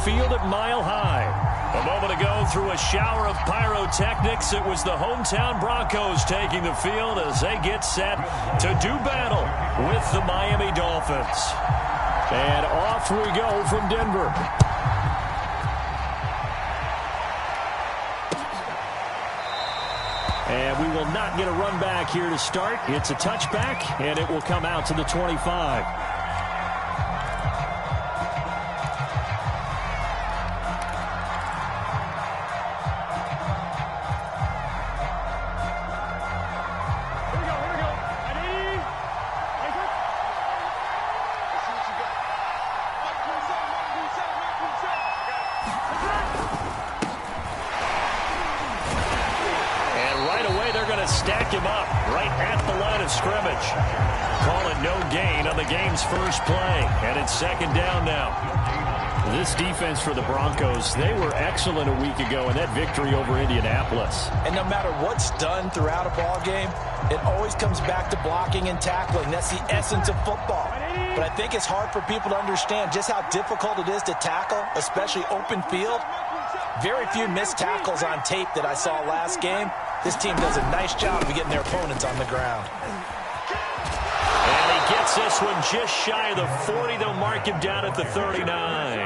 field at Mile High. A moment ago, through a shower of pyrotechnics, it was the hometown Broncos taking the field as they get set to do battle with the Miami Dolphins. And off we go from Denver. And we will not get a run back here to start. It's a touchback, and it will come out to the 25. Stack him up right at the line of scrimmage. Call it no gain on the game's first play. And it's second down now. This defense for the Broncos, they were excellent a week ago in that victory over Indianapolis. And no matter what's done throughout a ball game, it always comes back to blocking and tackling. That's the essence of football. But I think it's hard for people to understand just how difficult it is to tackle, especially open field. Very few missed tackles on tape that I saw last game. This team does a nice job of getting their opponents on the ground. And he gets this one just shy of the 40. They'll mark him down at the 39.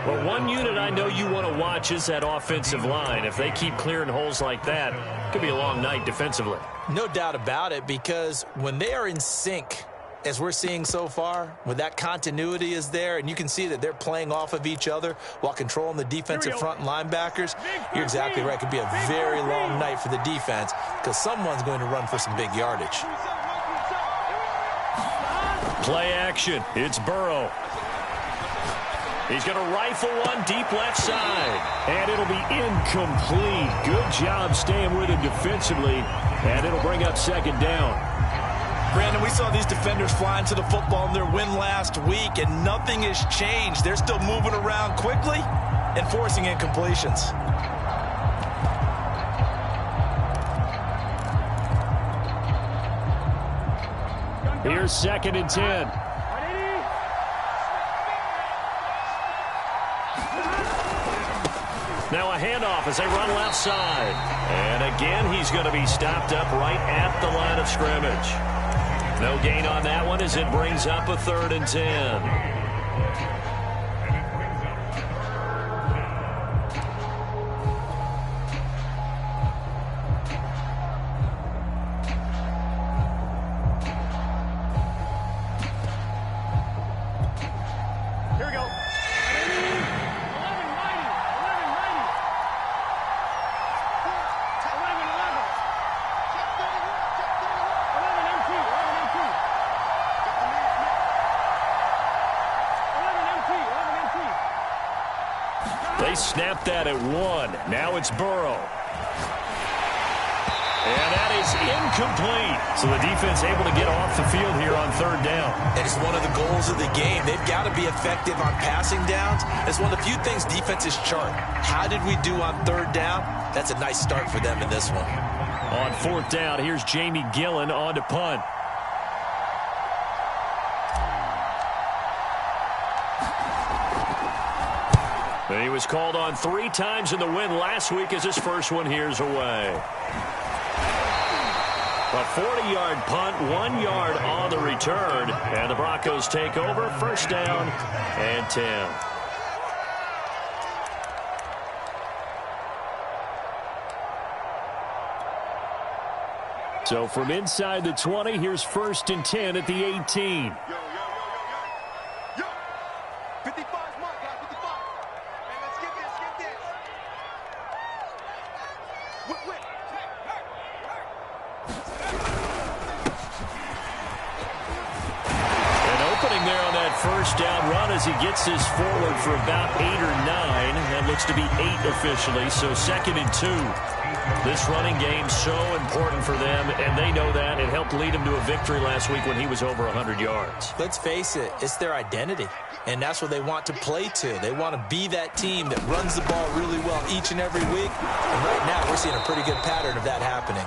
But one unit I know you want to watch is that offensive line. If they keep clearing holes like that, it could be a long night defensively. No doubt about it, because when they are in sync, as we're seeing so far, when that continuity is there and you can see that they're playing off of each other while controlling the defensive front and linebackers, you're exactly right. It could be a very long night for the defense because someone's going to run for some big yardage. Play action. It's Burrow. He's going to rifle one deep left side. And it'll be incomplete. Good job staying with him defensively. And it'll bring up second down. Brandon, we saw these defenders flying to the football in their win last week, and nothing has changed. They're still moving around quickly and forcing incompletions. Here's second and 10. Now a handoff as they run left side. And again, he's going to be stopped up right at the line of scrimmage. No gain on that one as it brings up a 3rd and 10. Here we go. They snapped that at 1. Now it's Burrow. And that is incomplete. So the defense able to get off the field here on 3rd down. And it's one of the goals of the game. They've got to be effective on passing downs. It's one of the few things defenses chart. How did we do on 3rd down? That's a nice start for them in this one. On 4th down, here's Jamie Gillen on to punt. And he was called on 3 times in the win last week as his first one here's away. A 40-yard punt, 1 yard on the return. And the Broncos take over, 1st down and 10. So from inside the 20, here's 1st and 10 at the 18. First down run as he gets this forward for about 8 or 9. That looks to be 8 officially, so 2nd and 2. This running game so important for them, and they know that. It helped lead him to a victory last week when he was over 100 yards. Let's face it, it's their identity, and that's what they want to play to. They want to be that team that runs the ball really well each and every week, and right now we're seeing a pretty good pattern of that happening.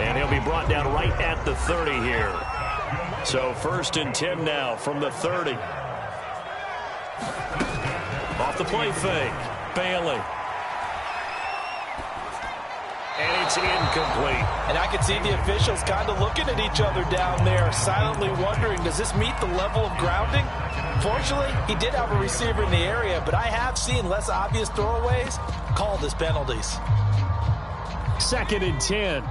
And he'll be brought down right at the 30 here. So 1st and 10 now from the 30. Off the play fake. Bailey. And it's incomplete. And I can see the officials kind of looking at each other down there, silently wondering, does this meet the level of grounding? Fortunately, he did have a receiver in the area, but I have seen less obvious throwaways called as penalties. 2nd and 10.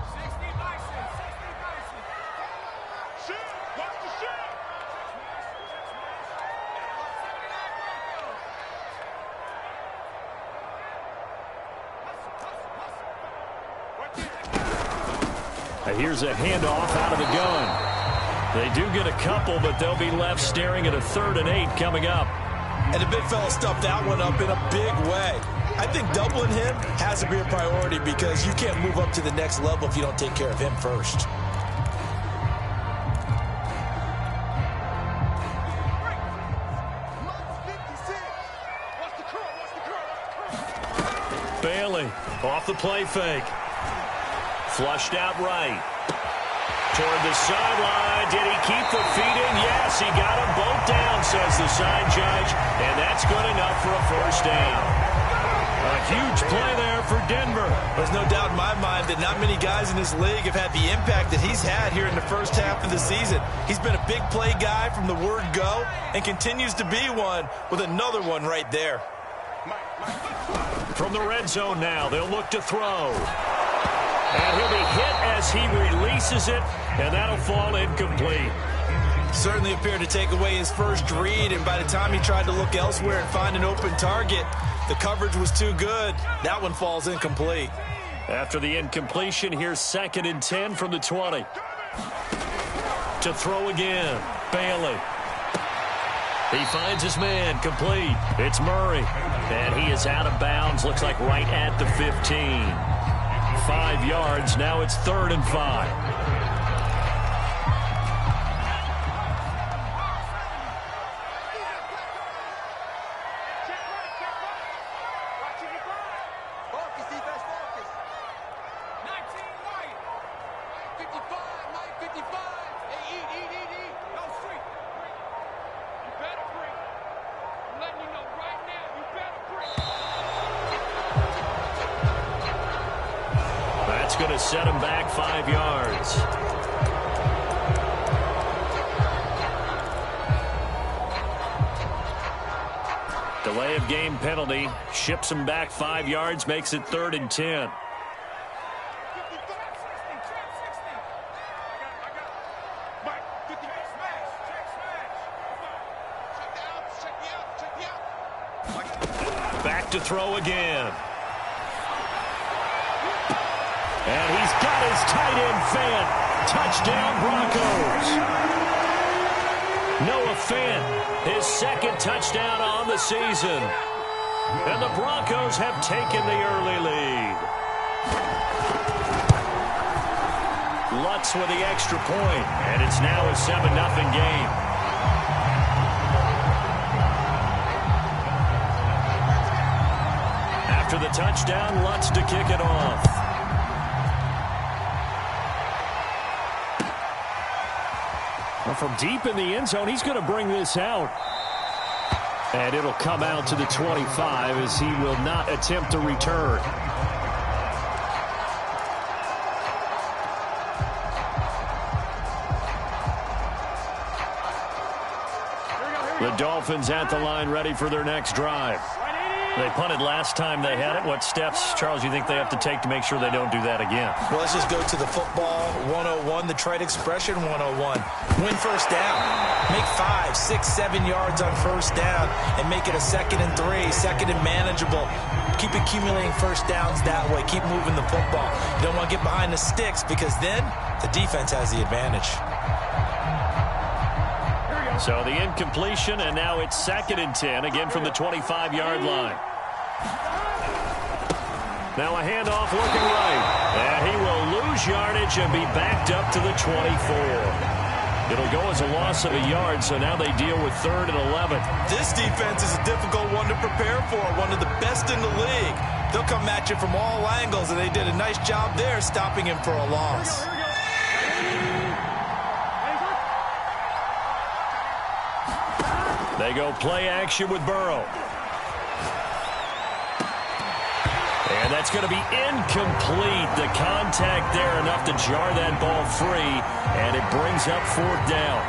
Here's a handoff out of the gun. They do get a couple, but they'll be left staring at a 3rd and 8 coming up. And the big fella stuffed that one up in a big way. I think doubling him has to be a priority because you can't move up to the next level if you don't take care of him first. Bailey off the play fake. Flushed out right. Toward the sideline. Did he keep the feet in? Yes, he got them both down, says the side judge. And that's good enough for a 1st down. A huge play there for Denver. There's no doubt in my mind that not many guys in this league have had the impact that he's had here in the first half of the season. He's been a big play guy from the word go and continues to be one with another one right there. From the red zone now, they'll look to throw. And he'll be hit as he releases it, and that'll fall incomplete. Certainly appeared to take away his first read, and by the time he tried to look elsewhere and find an open target, the coverage was too good. That one falls incomplete. After the incompletion, here's 2nd and 10 from the 20. To throw again, Bailey. He finds his man, complete. It's Murray, and he is out of bounds, looks like right at the 15. 5 yards. Now it's 3rd and 5. Going to set him back 5 yards. Delay of game penalty ships him back 5 yards, makes it 3rd and 10. Back to throw again. And he's got his tight end Fant. Touchdown, Broncos. Noah Fant, his 2nd touchdown on the season. And the Broncos have taken the early lead. Lutz with the extra point, and it's now a 7-0 game. After the touchdown, Lutz to kick it off. From deep in the end zone, he's going to bring this out. And it'll come out to the 25 as he will not attempt to return. The Dolphins at the line, ready for their next drive. They punted last time they had it. What steps, Charles, you think they have to take to make sure they don't do that again? Well, let's just go to the football 101, the trade expression 101. Win 1st down. Make 5, 6, 7 yards on 1st down and make it a 2nd and 3, 2nd and manageable. Keep accumulating 1st downs that way. Keep moving the football. You don't want to get behind the sticks because then the defense has the advantage. So the incompletion, and now it's 2nd and 10, again from the 25-yard line. Now a handoff looking right. And he will lose yardage and be backed up to the 24. It'll go as a loss of a yard, so now they deal with 3rd and 11. This defense is a difficult one to prepare for, one of the best in the league. They'll come at you from all angles, and they did a nice job there stopping him for a loss. They go play action with Burrow. And that's going to be incomplete. The contact there enough to jar that ball free, and it brings up fourth down.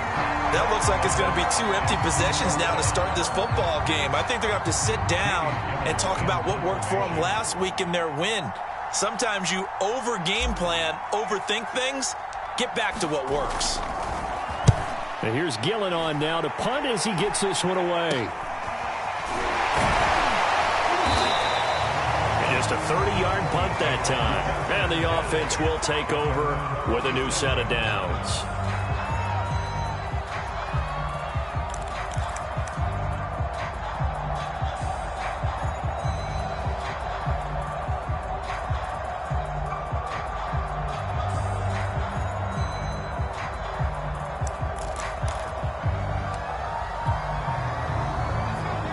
That looks like it's going to be 2 empty possessions now to start this football game. I think they're going to have to sit down and talk about what worked for them last week in their win. Sometimes you over-game plan, overthink things, get back to what works. And here's Gillen on now to punt as he gets this one away. Just a 30-yard punt that time. And the offense will take over with a new set of downs.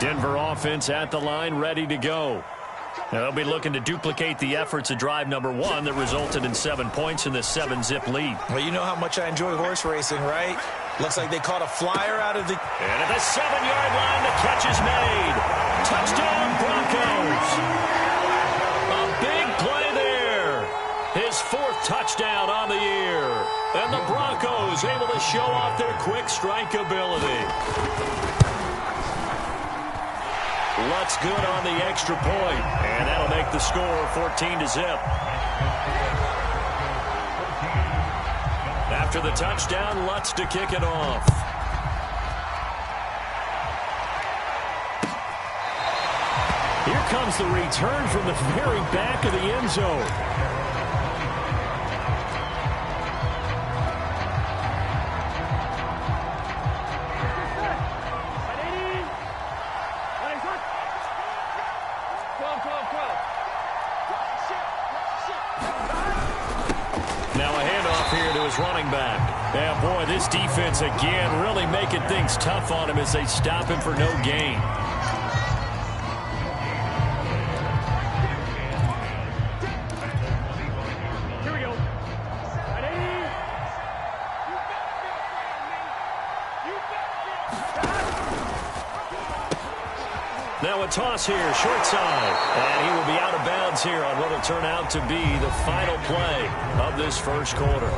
Denver offense at the line, ready to go. Now they'll be looking to duplicate the efforts of drive number 1 that resulted in 7 points in the 7-zip lead. Well, you know how much I enjoy horse racing, right? Looks like they caught a flyer out of the... And at the 7-yard line, the catch is made. Touchdown, Broncos. A big play there. His 4th touchdown on the year. And the Broncos able to show off their quick strike ability. Lutz good on the extra point, and that'll make the score 14-0. After the touchdown, Lutz to kick it off. Here comes the return from the very back of the end zone. Running back. Yeah, boy, this defense again really making things tough on him as they stop him for no gain. Here we go. Now a toss here, short side. And he will be out of bounds here on what will turn out to be the final play of this first quarter.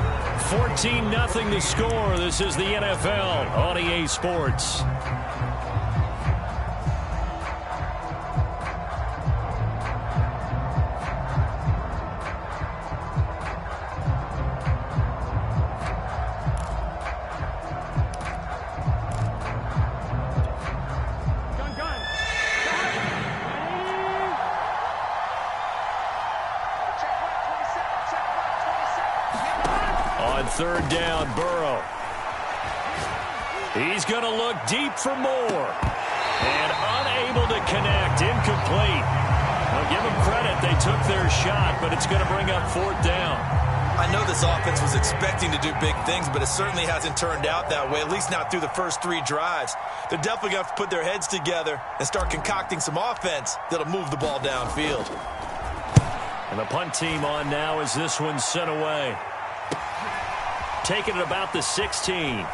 14-0 the score. This is the NFL on EA Sports. Third down, Burrow. He's going to look deep for more. And unable to connect, incomplete. I'll give them credit. They took their shot, but it's going to bring up fourth down. I know this offense was expecting to do big things, but it certainly hasn't turned out that way, at least not through the first 3 drives. They're definitely going to have to put their heads together and start concocting some offense that'll move the ball downfield. And the punt team on now as this one's sent away. Taking it about the 16.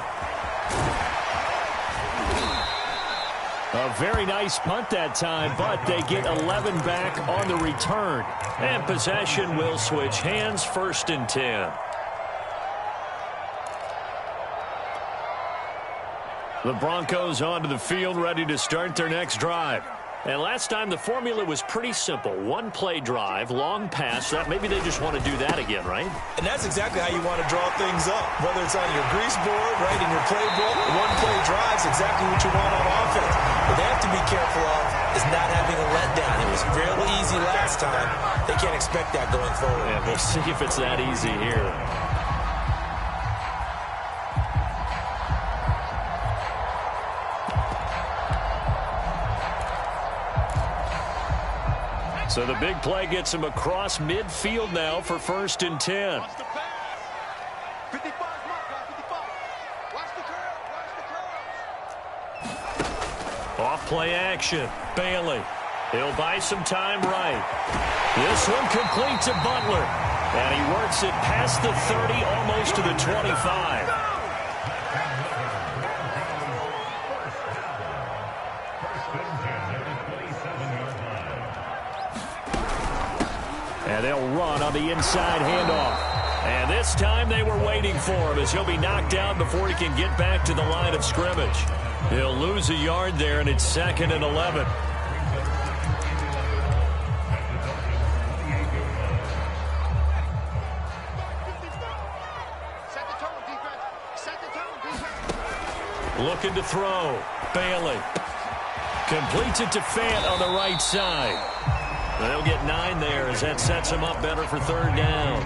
A very nice punt that time, but they get 11 back on the return. And possession will switch hands, 1st and 10. The Broncos onto the field, ready to start their next drive. And last time, the formula was pretty simple. 1-play drive, long pass. That maybe they just want to do that again, right? And that's exactly how you want to draw things up. Whether it's on your grease board, right, in your playbook, 1-play drive is exactly what you want on offense. What they have to be careful of is not having a letdown. It was fairly easy last time. They can't expect that going forward. Yeah, we'll see if it's that easy here. So the big play gets him across midfield now for 1st and 10. Off play action. Bailey. He'll buy some time right. This one complete to Butler. And he works it past the 30, almost to the 25. And they'll run on the inside handoff. And this time they were waiting for him as he'll be knocked down before he can get back to the line of scrimmage. He'll lose a yard there, and it's 2nd and 11. Looking to throw. Bailey completes it to Fant on the right side. They'll get 9 there as that sets him up better for 3rd down.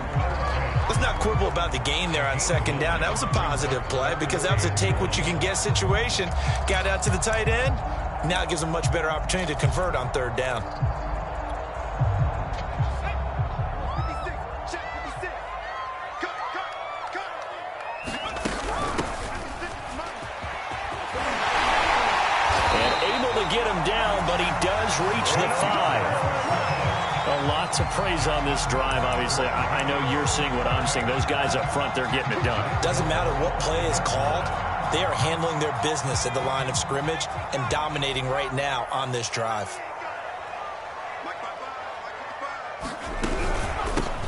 Let's not quibble about the gain there on 2nd down. That was a positive play because that was a take-what-you-can-get situation. Got out to the tight end. Now it gives him a much better opportunity to convert on 3rd down. Get him down, but he does reach the 5. Lots of praise on this drive, obviously. I know you're seeing what I'm seeing. Those guys up front, they're getting it done. Doesn't matter what play is called. They are handling their business at the line of scrimmage and dominating right now on this drive.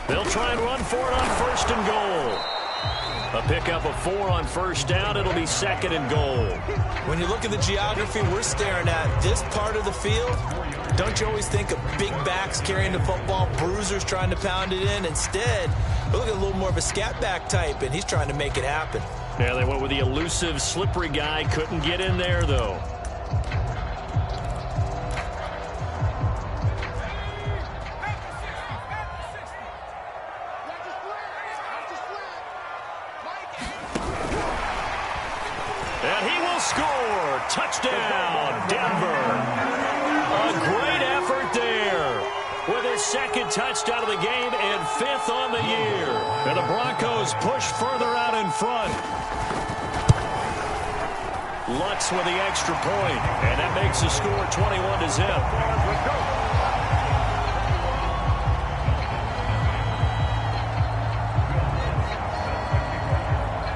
They'll try and run for it on 1st and goal. A pickup of 4 on 1st down. It'll be 2nd and goal. When you look at the geography we're staring at, this part of the field, don't you always think of big backs carrying the football, bruisers trying to pound it in? Instead, look at a little more of a scat back type, and he's trying to make it happen. Yeah, they went with the elusive, slippery guy. Couldn't get in there, though. And he will score. Touchdown, Denver. A great effort there with his 2nd touchdown of the game and 5th on the year. And the Broncos push further out in front. Lutz with the extra point, and that makes the score 21-0.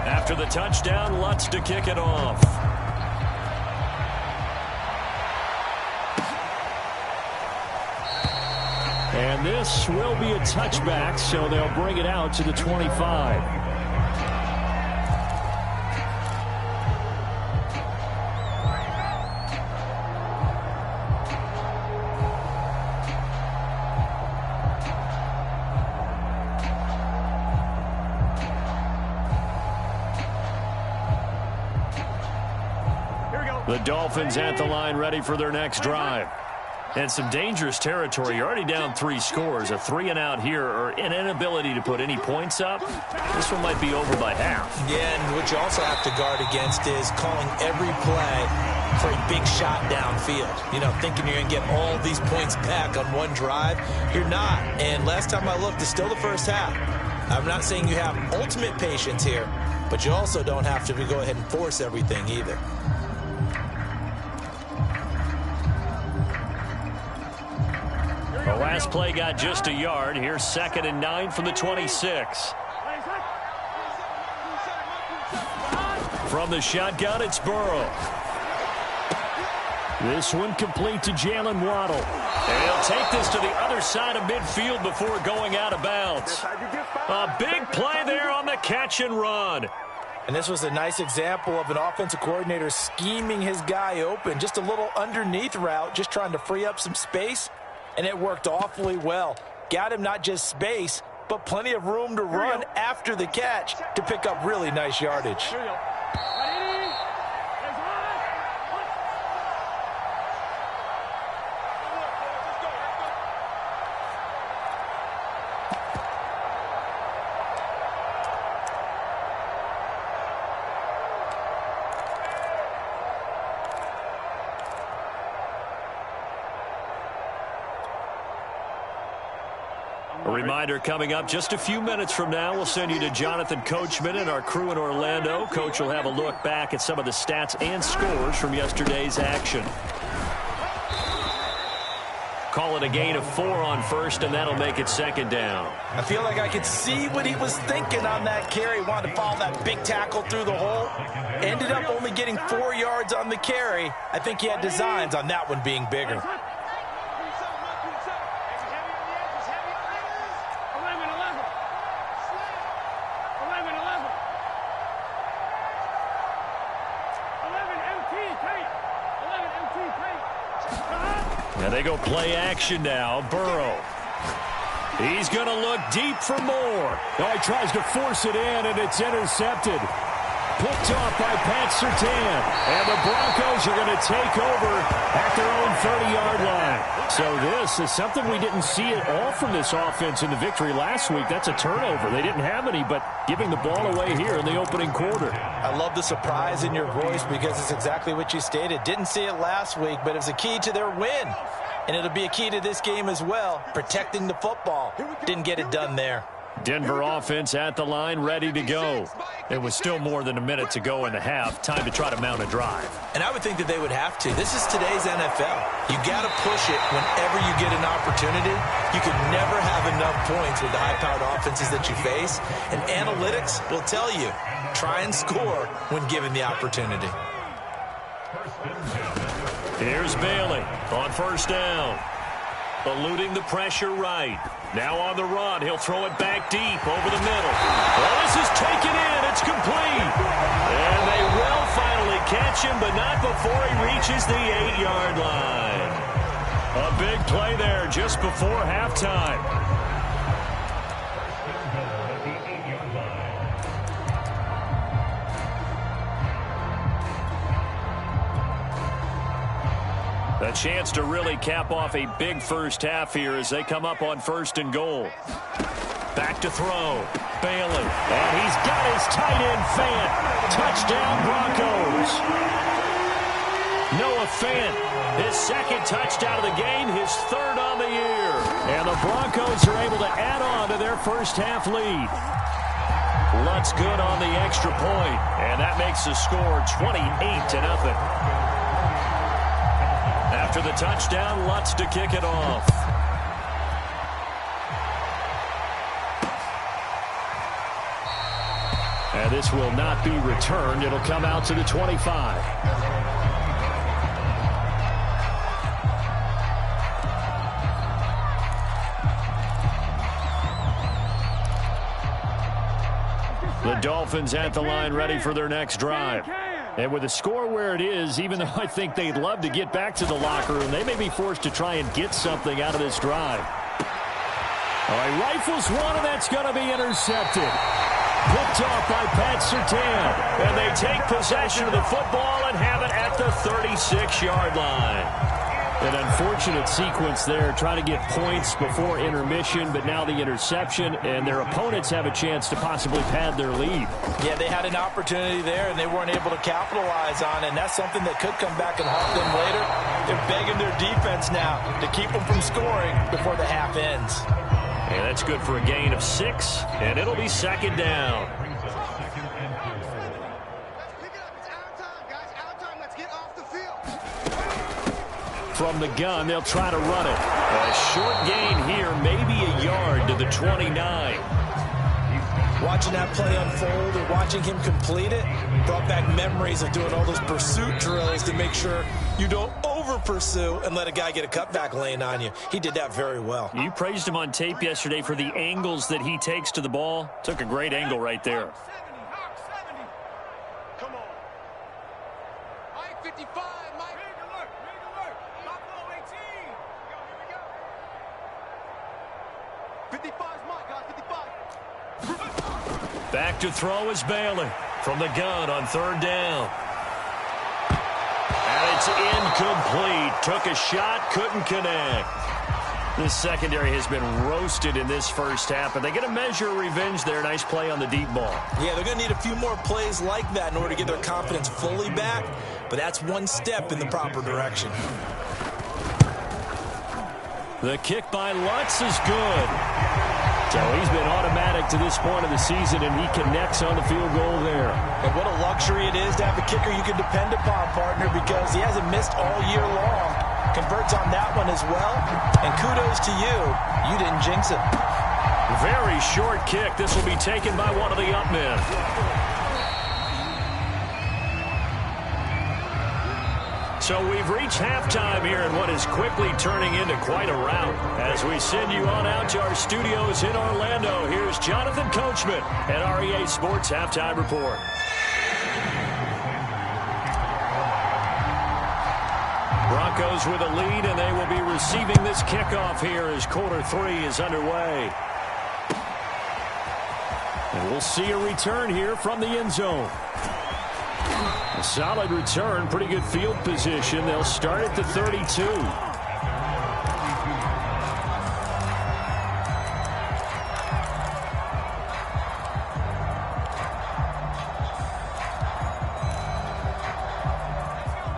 After the touchdown, Lutz to kick it off. And this will be a touchback, so they'll bring it out to the 25. The Dolphins at the line ready for their next drive. And some dangerous territory. You're already down 3 scores. A 3-and-out here or an inability to put any points up. This one might be over by half. Yeah, and what you also have to guard against is calling every play for a big shot downfield. You know, thinking you're going to get all these points back on one drive. You're not. And last time I looked, it's still the first half. I'm not saying you have ultimate patience here, but you also don't have to go ahead and force everything either. The last play got just a yard. Here's 2nd and 9 from the 26. From the shotgun, it's Burrow. This one complete to Jalen Waddle. And he'll take this to the other side of midfield before going out of bounds. A big play there on the catch and run. And this was a nice example of an offensive coordinator scheming his guy open. Just a little underneath route, just trying to free up some space. And it worked awfully well. Got him not just space, but plenty of room to run after the catch to pick up really nice yardage. A reminder coming up just a few minutes from now, we'll send you to Jonathan Coachman and our crew in Orlando. Coach will have a look back at some of the stats and scores from yesterday's action. Call it a gain of 4 on 1st, and that'll make it 2nd down. I feel like I could see what he was thinking on that carry. Wanted to follow that big tackle through the hole. Ended up only getting 4 yards on the carry. I think he had designs on that one being bigger. And they go play action now. Burrow. He's going to look deep for more. Oh, he tries to force it in, and it's intercepted. Picked off by Pat Surtain. And the Broncos are going to take over at their own 30-yard line. So this is something we didn't see at all from this offense in the victory last week. That's a turnover. They didn't have any, but giving the ball away here in the opening quarter. I love the surprise in your voice because it's exactly what you stated. Didn't see it last week, but it was a key to their win. And it'll be a key to this game as well, protecting the football. Didn't get it done there. Denver offense at the line, ready to go. It was still more than a minute to go in the half. Time to try to mount a drive. And I would think that they would have to. This is today's NFL. You got to push it whenever you get an opportunity. You can never have enough points with the high-powered offenses that you face. And analytics will tell you, try and score when given the opportunity. Here's Bailey on first down. Eluding the pressure right. Now on the run. He'll throw it back deep over the middle. Well, this is taken in. It's complete. And they will finally catch him, but not before he reaches the 8-yard line. A big play there just before halftime. A chance to really cap off a big first half here as they come up on first and goal. Back to throw. Bailey. And he's got his tight end Fant. Touchdown Broncos. Noah Fant, his second touchdown of the game, his third on the year. And the Broncos are able to add on to their first half lead. Lutz good on the extra point, and that makes the score 28-0. After the touchdown, Lutz to kick it off. And this will not be returned. It'll come out to the 25. The Dolphins at the line ready for their next drive. And with the score where it is, even though I think they'd love to get back to the locker room, they may be forced to try and get something out of this drive. All right, rifles one, and that's going to be intercepted. Picked off by Pat Surtain. And they take possession of the football and have it at the 36-yard line. An unfortunate sequence there, trying to get points before intermission, but now the interception, and their opponents have a chance to possibly pad their lead. Yeah, they had an opportunity there, and they weren't able to capitalize on it, and that's something that could come back and haunt them later. They're begging their defense now to keep them from scoring before the half ends. And that's good for a gain of 6, and it'll be second down. From the gun, they'll try to run it. A short gain here, maybe a yard to the 29. Watching that play unfold and watching him complete it brought back memories of doing all those pursuit drills to make sure you don't over-pursue and let a guy get a cutback lane on you. He did that very well. You praised him on tape yesterday for the angles that he takes to the ball. Took a great angle right there. 55's mine, guys, 55. Back to throw is Bailey from the gun on third down. And it's incomplete. Took a shot, couldn't connect. This secondary has been roasted in this first half, and they get a measure of revenge there. Nice play on the deep ball. Yeah, they're going to need a few more plays like that in order to get their confidence fully back, but that's one step in the proper direction. The kick by Lutz is good. So he's been automatic to this point of the season, and he connects on the field goal there. And what a luxury it is to have a kicker you can depend upon, partner, because he hasn't missed all year long. Converts on that one as well. And kudos to you. You didn't jinx it. Very short kick. This will be taken by one of the up men. So we've reached halftime here in what is quickly turning into quite a rout. As we send you on out to our studios in Orlando, here's Jonathan Coachman at REA Sports Halftime Report. Broncos with a lead, and they will be receiving this kickoff here as quarter 3 is underway. And we'll see a return here from the end zone. A solid return, pretty good field position. They'll start at the 32.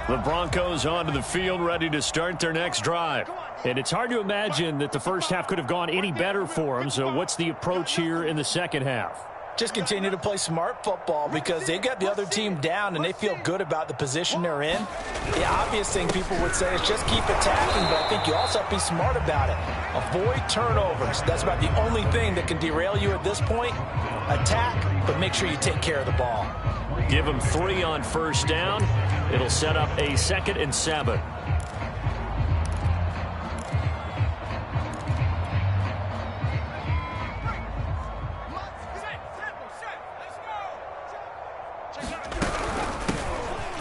The Broncos onto the field, ready to start their next drive. And it's hard to imagine that the first half could have gone any better for them. So what's the approach here in the second half? Just continue to play smart football because they got the other team down and they feel good about the position they're in. The obvious thing people would say is just keep attacking, but I think you also have to be smart about it. Avoid turnovers. That's about the only thing that can derail you at this point. Attack, but make sure you take care of the ball. Give them 3 on first down. It'll set up a 2nd and 7.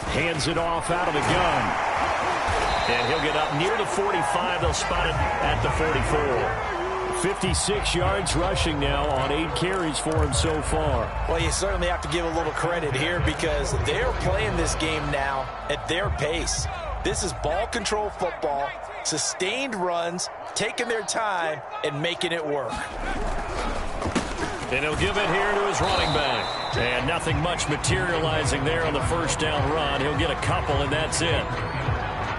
Hands it off out of the gun. And he'll get up near the 45. They'll spot it at the 44. 56 yards rushing now on 8 carries for him so far. Well, you certainly have to give a little credit here because they're playing this game now at their pace. This is ball control football, sustained runs, taking their time, and making it work. And he'll give it here to his running back. And nothing much materializing there on the first down run. He'll get a couple, and that's it.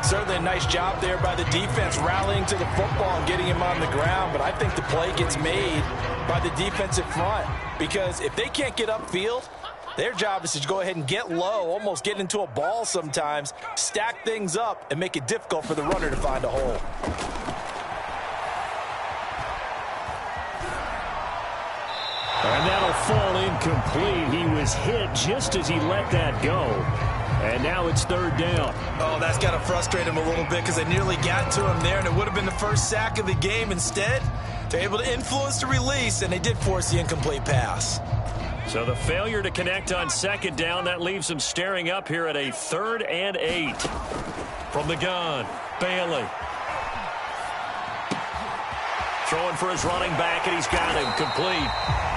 Certainly a nice job there by the defense rallying to the football and getting him on the ground, but I think the play gets made by the defensive front because if they can't get upfield, their job is to go ahead and get low, almost get into a ball sometimes, stack things up, and make it difficult for the runner to find a hole. And that'll fall incomplete. He was hit just as he let that go. And now it's 3rd down. Oh, that's got to frustrate him a little bit because they nearly got to him there, and it would have been the first sack of the game. Instead, they're able to influence the release, and they did force the incomplete pass. So the failure to connect on 2nd down, that leaves them staring up here at a 3rd and 8. From the gun, Bailey. Throwing for his running back, and he's got him complete.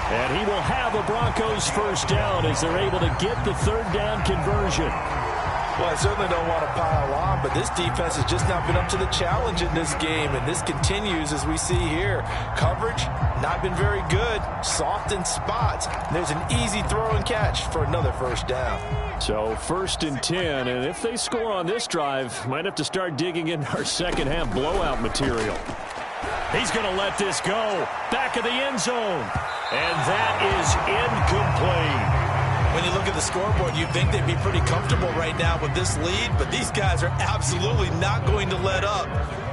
And he will have a Broncos first down as they're able to get the 3rd down conversion. Well, I certainly don't want to pile on, but this defense has just not been up to the challenge in this game, and this continues as we see here. Coverage, not been very good, soft in spots. There's an easy throw and catch for another first down. So 1st and 10, and if they score on this drive, might have to start digging in our second half blowout material. He's going to let this go. Back of the end zone. And that is incomplete. When you look at the scoreboard, you'd think they'd be pretty comfortable right now with this lead, but these guys are absolutely not going to let up.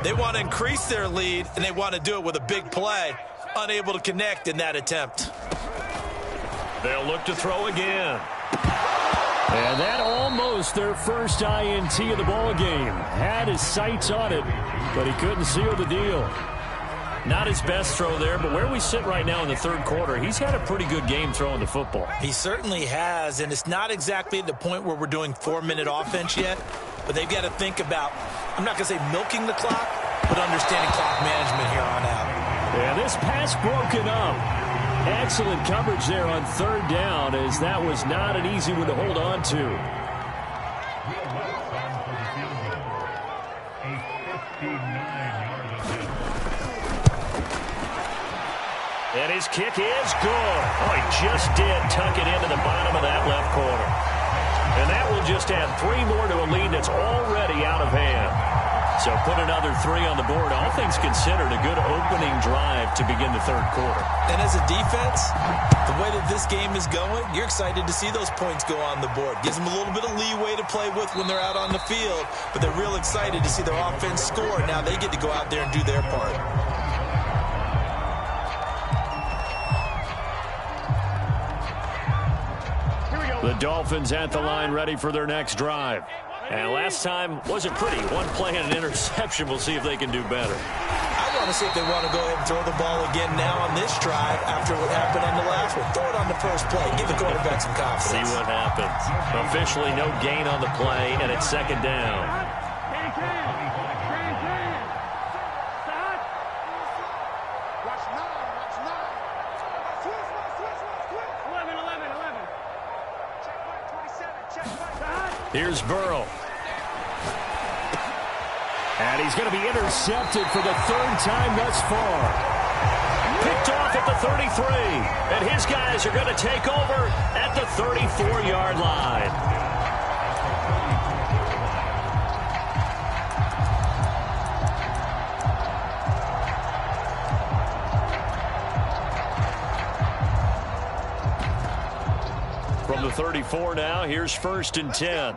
They want to increase their lead, and they want to do it with a big play. Unable to connect in that attempt. They'll look to throw again. And that almost their first INT of the ball game. Had his sights on it, but he couldn't seal the deal. Not his best throw there, but where we sit right now in the 3rd quarter, he's had a pretty good game throwing the football. He certainly has, and it's not exactly at the point where we're doing 4-minute offense yet, but they've got to think about, I'm not going to say milking the clock, but understanding clock management here on out. Yeah, this pass broken up. Excellent coverage there on 3rd down, as that was not an easy one to hold on to. And his kick is good. Oh, he just did tuck it into the bottom of that left corner. And that will just add 3 more to a lead that's already out of hand. So put another 3 on the board. All things considered, a good opening drive to begin the 3rd quarter. And as a defense, the way that this game is going, you're excited to see those points go on the board. Gives them a little bit of leeway to play with when they're out on the field, but they're real excited to see their offense score. Now they get to go out there and do their part. The Dolphins at the line ready for their next drive. And last time wasn't pretty. 1 play and an interception. We'll see if they can do better. I want to see if they want to go ahead and throw the ball again now on this drive after what happened on the last one. Throw it on the first play. Give the quarterback some confidence. See what happens. Officially no gain on the play, and it's 2nd down. Here's Burrow. And he's going to be intercepted for the third time thus far. Picked off at the 33. And his guys are going to take over at the 34-yard line. From the 34 now, here's 1st and 10.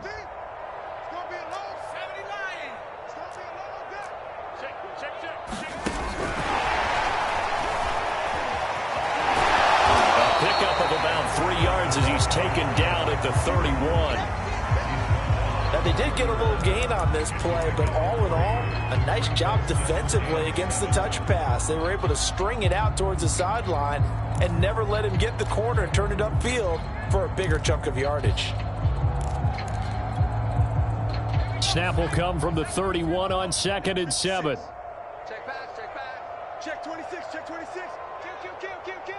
As he's taken down at the 31. Now, they did get a little gain on this play, but all in all, a nice job defensively against the touch pass. They were able to string it out towards the sideline and never let him get the corner and turn it upfield for a bigger chunk of yardage. Snap will come from the 31 on 2nd and 7. Check pass, check back. Check 26, check 26. Kill.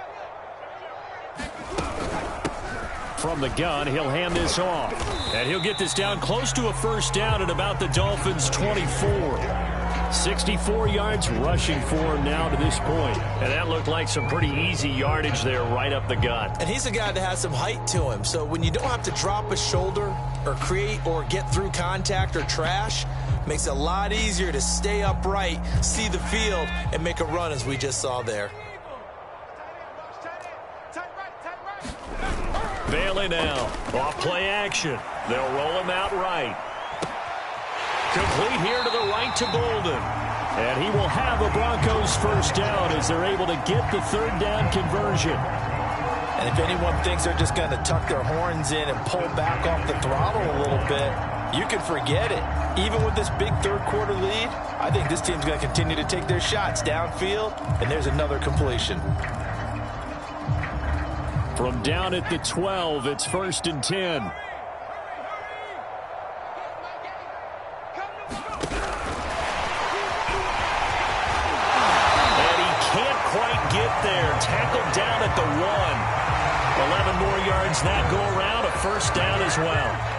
From the gun, he'll hand this off. And he'll get this down close to a first down at about the Dolphins' 24. 64 yards rushing for him now to this point. And that looked like some pretty easy yardage there right up the gut. And he's a guy that has some height to him. So when you don't have to drop a shoulder or create or get through contact or trash, makes it a lot easier to stay upright, see the field, and make a run as we just saw there. Bailey now, off play action. They'll roll him out right. Complete here to the right to Bolden. And he will have a Broncos first down as they're able to get the third down conversion. And if anyone thinks they're just going to tuck their horns in and pull back off the throttle a little bit, you can forget it. Even with this big third quarter lead, I think this team's going to continue to take their shots downfield, and there's another completion. From down at the 12, it's 1st and 10. And he can't quite get there. Tackled down at the 1. 11 more yards that go around. A first down as well.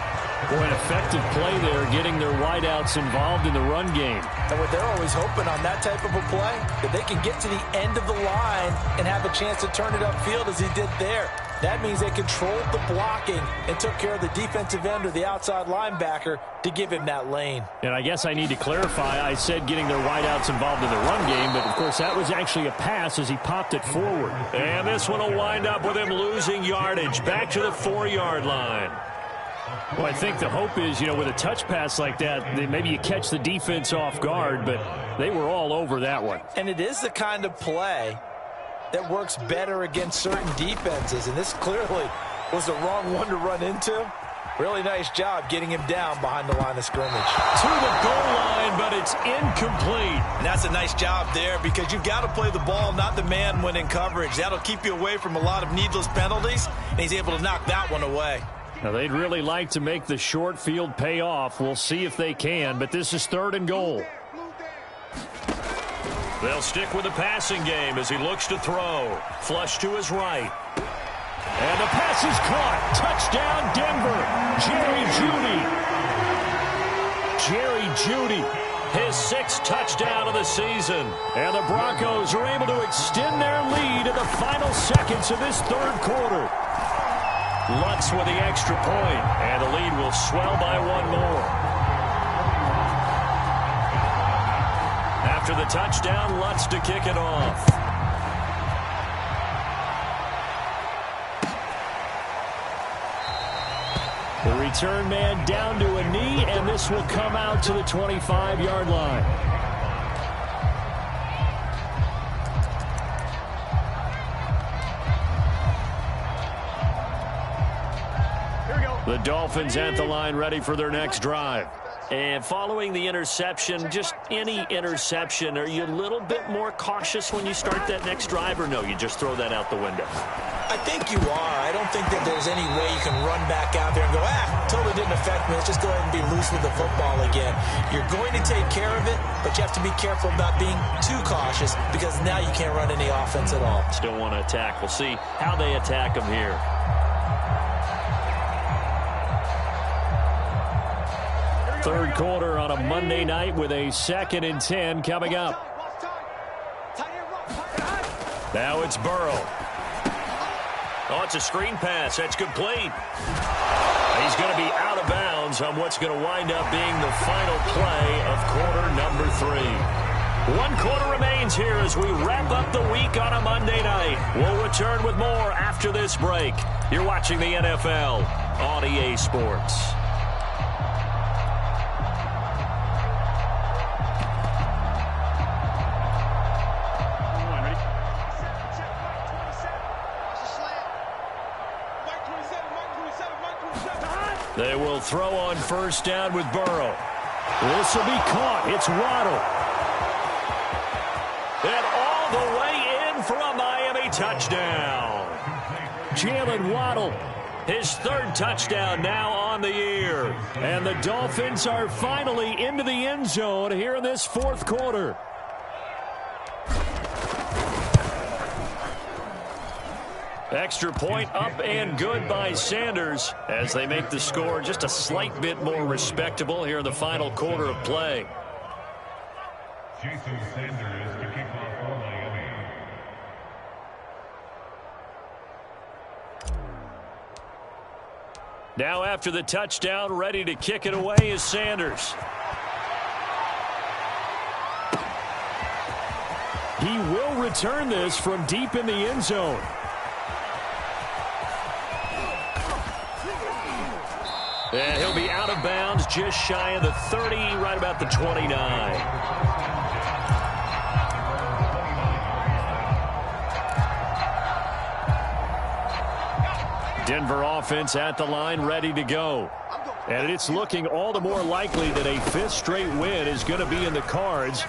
Boy, an effective play there, getting their wideouts involved in the run game. And what they're always hoping on that type of a play, that they can get to the end of the line and have a chance to turn it upfield as he did there. That means they controlled the blocking and took care of the defensive end or the outside linebacker to give him that lane. And I guess I need to clarify, I said getting their wideouts involved in the run game, but of course that was actually a pass as he popped it forward. And this one will wind up with him losing yardage back to the 4-yard line. Well, I think the hope is, with a touch pass like that, maybe you catch the defense off guard, but they were all over that one. And it is the kind of play that works better against certain defenses, and this clearly was the wrong one to run into. Really nice job getting him down behind the line of scrimmage. To the goal line, but it's incomplete. And that's a nice job there because you've got to play the ball, not the man when in coverage. That'll keep you away from a lot of needless penalties, and he's able to knock that one away. Now, they'd really like to make the short field pay off. We'll see if they can, but this is 3rd and goal. They'll stick with the passing game as he looks to throw. Flush to his right. And the pass is caught. Touchdown, Denver. Jerry Jeudy. His 6th touchdown of the season. And the Broncos are able to extend their lead in the final seconds of this third quarter. Lutz with the extra point, and the lead will swell by 1 more. After the touchdown, Lutz to kick it off. The return man down to a knee, and this will come out to the 25-yard line. The Dolphins at the line ready for their next drive. And following the interception, just any interception, are you a little bit more cautious when you start that next drive, or no, you just throw that out the window? I think you are. I don't think that there's any way you can run back out there and go, totally didn't affect me. Let's just go ahead and be loose with the football again. You're going to take care of it, but you have to be careful about being too cautious because now you can't run any offense at all. Still want to attack. We'll see how they attack them here. Third quarter on a Monday night with a 2nd and 10 coming up. Now it's Burrow. Oh, it's a screen pass. That's complete. He's going to be out of bounds on what's going to wind up being the final play of quarter number 3. 1 quarter remains here as we wrap up the week on a Monday night. We'll return with more after this break. You're watching the NFL on EA Sports. They will throw on first down with Burrow. This will be caught. It's Waddle. And all the way in for a Miami touchdown. Jalen Waddle. His 3rd touchdown now on the year. And the Dolphins are finally into the end zone here in this 4th quarter. Extra point up and good by Sanders as they make the score just a slight bit more respectable here in the final quarter of play. Jason Sanders to kick off for Miami. Now after the touchdown, ready to kick it away is Sanders. He will return this from deep in the end zone. And he'll be out of bounds just shy of the 30, right about the 29. Denver offense at the line, ready to go. And it's looking all the more likely that a 5th straight win is going to be in the cards.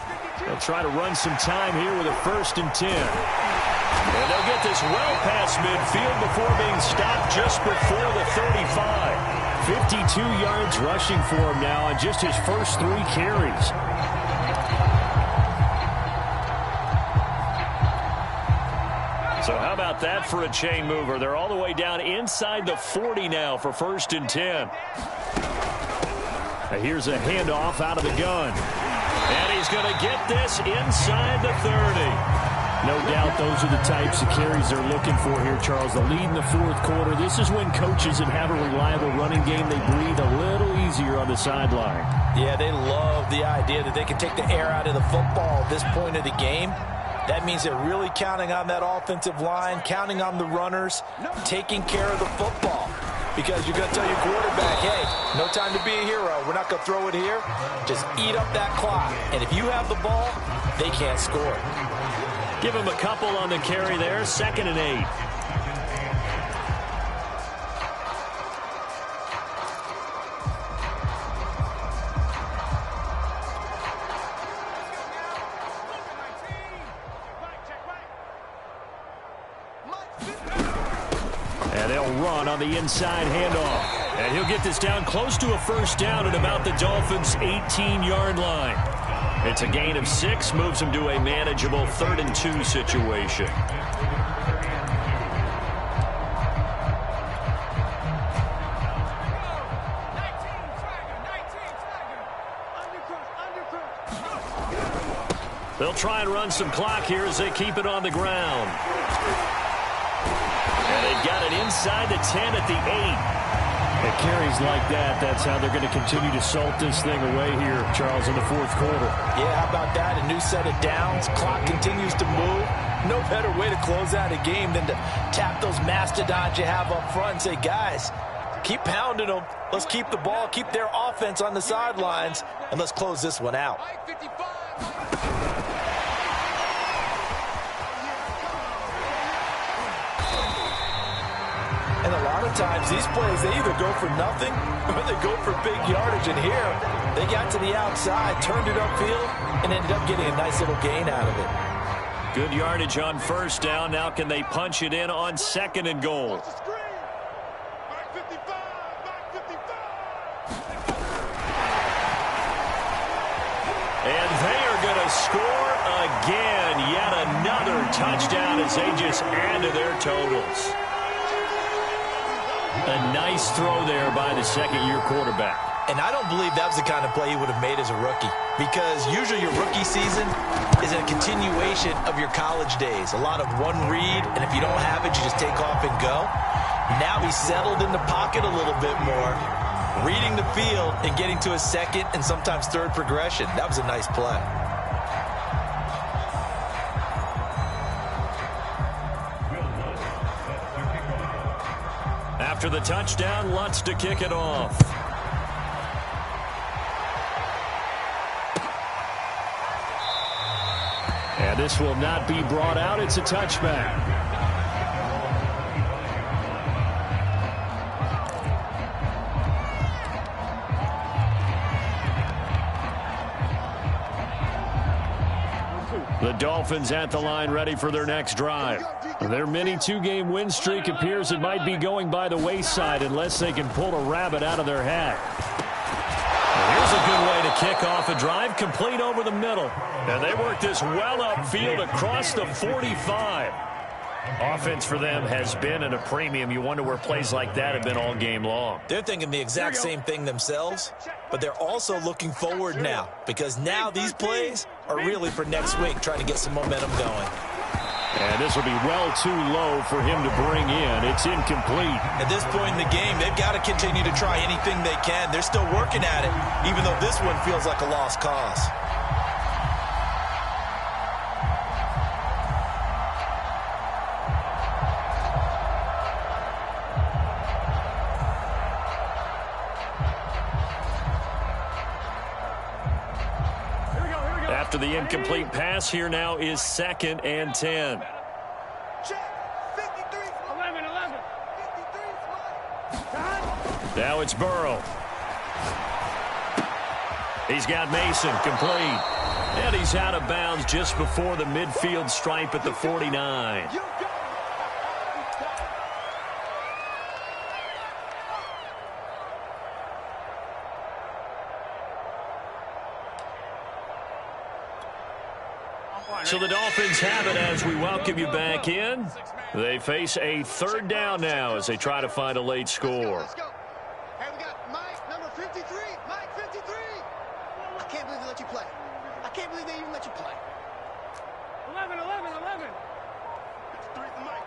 They'll try to run some time here with a 1st and 10. And they'll get this well past midfield before being stopped just before the 35. 52 yards rushing for him now on just his first 3 carries. So how about that for a chain mover? They're all the way down inside the 40 now for 1st and 10. Here's a handoff out of the gun. And he's going to get this inside the 30. No doubt those are the types of carries they're looking for here, Charles. The lead in the 4th quarter. This is when coaches that have a reliable running game, they breathe a little easier on the sideline. Yeah, they love the idea that they can take the air out of the football at this point of the game. That means they're really counting on that offensive line, counting on the runners, taking care of the football. Because you're going to tell your quarterback, hey, no time to be a hero. We're not going to throw it here. Just eat up that clock. And if you have the ball, they can't score. Give him a couple on the carry there. 2nd and 8. And they'll run on the inside handoff. And he'll get this down close to a 1st down at about the Dolphins' 18-yard line. It's a gain of 6, moves him to a manageable 3rd and 2 situation. They'll try and run some clock here as they keep it on the ground. And they've got it inside the 10 at the 8. It carries like that. That's how they're going to continue to salt this thing away here, Charles, in the 4th quarter. Yeah, how about that? A new set of downs. Clock continues to move. No better way to close out a game than to tap those mastodons you have up front and say, guys, keep pounding them. Let's keep the ball, keep their offense on the sidelines, and let's close this one out. And a lot of times, these plays, they either go for nothing or they go for big yardage. And here, they got to the outside, turned it upfield, and ended up getting a nice little gain out of it. Good yardage on 1st down. Now can they punch it in on 2nd and goal? And they are going to score again. Yet another touchdown as they just add to their totals. A nice throw there by the 2nd-year quarterback. And I don't believe that was the kind of play he would have made as a rookie, because usually your rookie season is a continuation of your college days. A lot of one read, and if you don't have it, you just take off and go. Now he's settled in the pocket a little bit more, reading the field and getting to a second and sometimes third progression. That was a nice play. After the touchdown, Lutz to kick it off. And this will not be brought out. It's a touchback. The Dolphins at the line, ready for their next drive. Their mini two-game win streak appears it might be going by the wayside unless they can pull a rabbit out of their hat. Here's a good way to kick off a drive, complete over the middle. And they work this well upfield across the 45. Offense for them has been at a premium. You wonder where plays like that have been all game long. They're thinking the exact same thing themselves, but they're also looking forward now, because now these plays are really for next week, trying to get some momentum going. And this will be well too low for him to bring in. It's incomplete. At this point in the game, they've got to continue to try anything they can. They're still working at it, even though this one feels like a lost cause. After the incomplete pass, here now is 2nd and 10. Now it's Burrow. He's got Mason complete. And he's out of bounds just before the midfield stripe at the 49. So the Dolphins have it as we welcome you back in. They face a 3rd down now as they try to find a late score. Hey, we got Mike, number 53. Mike, 53. I can't believe they let you play. I can't believe they even let you play. 11. 3 for Mike.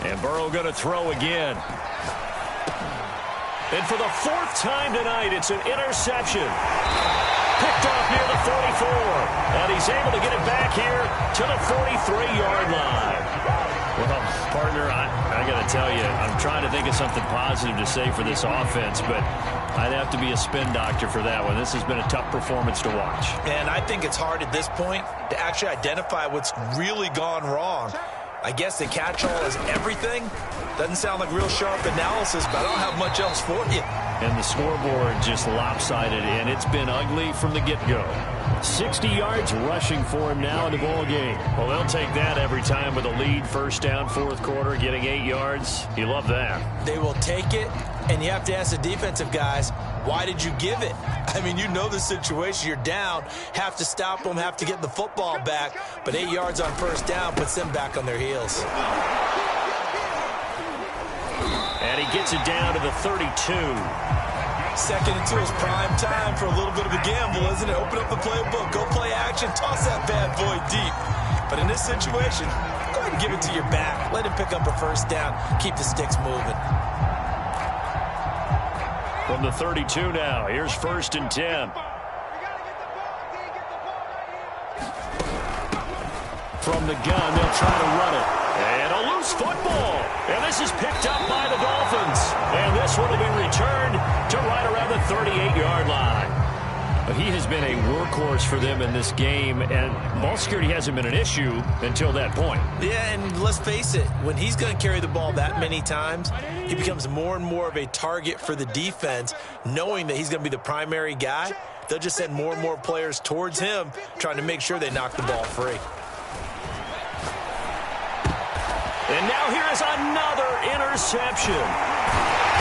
And Burrow going to throw again. And for the 4th time tonight, it's an interception. Picked off near the 44. And he's able to get it back here to the 43-yard line. Well, partner, I got to tell you, I'm trying to think of something positive to say for this offense, but I'd have to be a spin doctor for that one. This has been a tough performance to watch. And I think it's hard at this point to actually identify what's really gone wrong. I guess the catch-all is everything. Doesn't sound like real sharp analysis, but I don't have much else for you. And the scoreboard just lopsided, and it's been ugly from the get-go. 60 yards rushing for him now in the ball game. Well, they'll take that every time with a lead. 1st down, 4th quarter, getting 8 yards. You love that. They will take it, and you have to ask the defensive guys, why did you give it? I mean, you know the situation. You're down, have to stop them, have to get the football back, but 8 yards on 1st down puts them back on their heels. And he gets it down to the 32. 2nd and 2 is prime time for a little bit of a gamble, isn't it? Open up the playbook, go play action, toss that bad boy deep. But in this situation, go ahead and give it to your back. Let him pick up a 1st down. Keep the sticks moving. From the 32 now, here's 1st and 10. From the gun, they'll try to run it. And a loose football. And this is picked up by the Dolphins. And this one will be returned to right around the 38-yard line. He has been a workhorse for them in this game, and ball security hasn't been an issue until that point. Yeah, and let's face it, when he's going to carry the ball that many times, he becomes more and more of a target for the defense, knowing that he's going to be the primary guy. They'll just send more and more players towards him, trying to make sure they knock the ball free. And now here is another interception.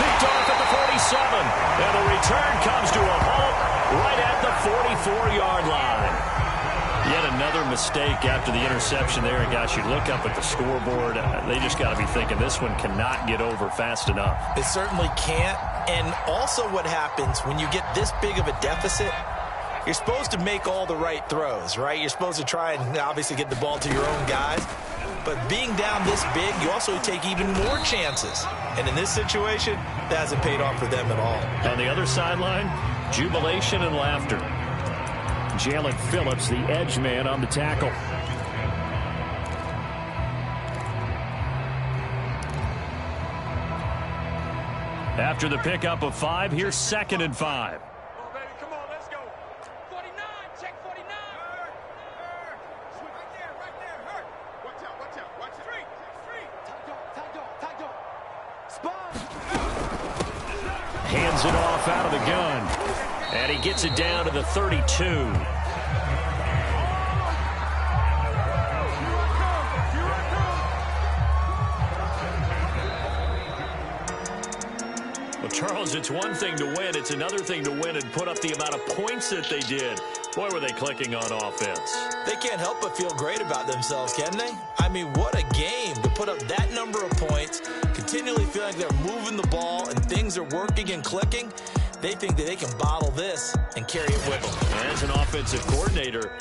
Picked off at the 47. And the return comes to a halt right at the 44-yard line. Yet another mistake after the interception there. And gosh, you look up at the scoreboard. They just got to be thinking this one cannot get over fast enough. It certainly can't. And also what happens when you get this big of a deficit, you're supposed to make all the right throws, right? You're supposed to try and obviously get the ball to your own guys. But being down this big, you also take even more chances. And in this situation, that hasn't paid off for them at all. On the other sideline, jubilation and laughter. Jalen Phillips, the edge man on the tackle. After the pickup of 5, here's 2nd and 5. Hands it off out of the gun. And he gets it down to the 32. Well, Charles, it's one thing to win. It's another thing to win and put up the amount of points that they did. Boy, were they clicking on offense. They can't help but feel great about themselves, can they? I mean, what a game to put up that number of points, continually feel like they're moving the ball and things are working and clicking. They think that they can bottle this and carry it with them. As an offensive coordinator,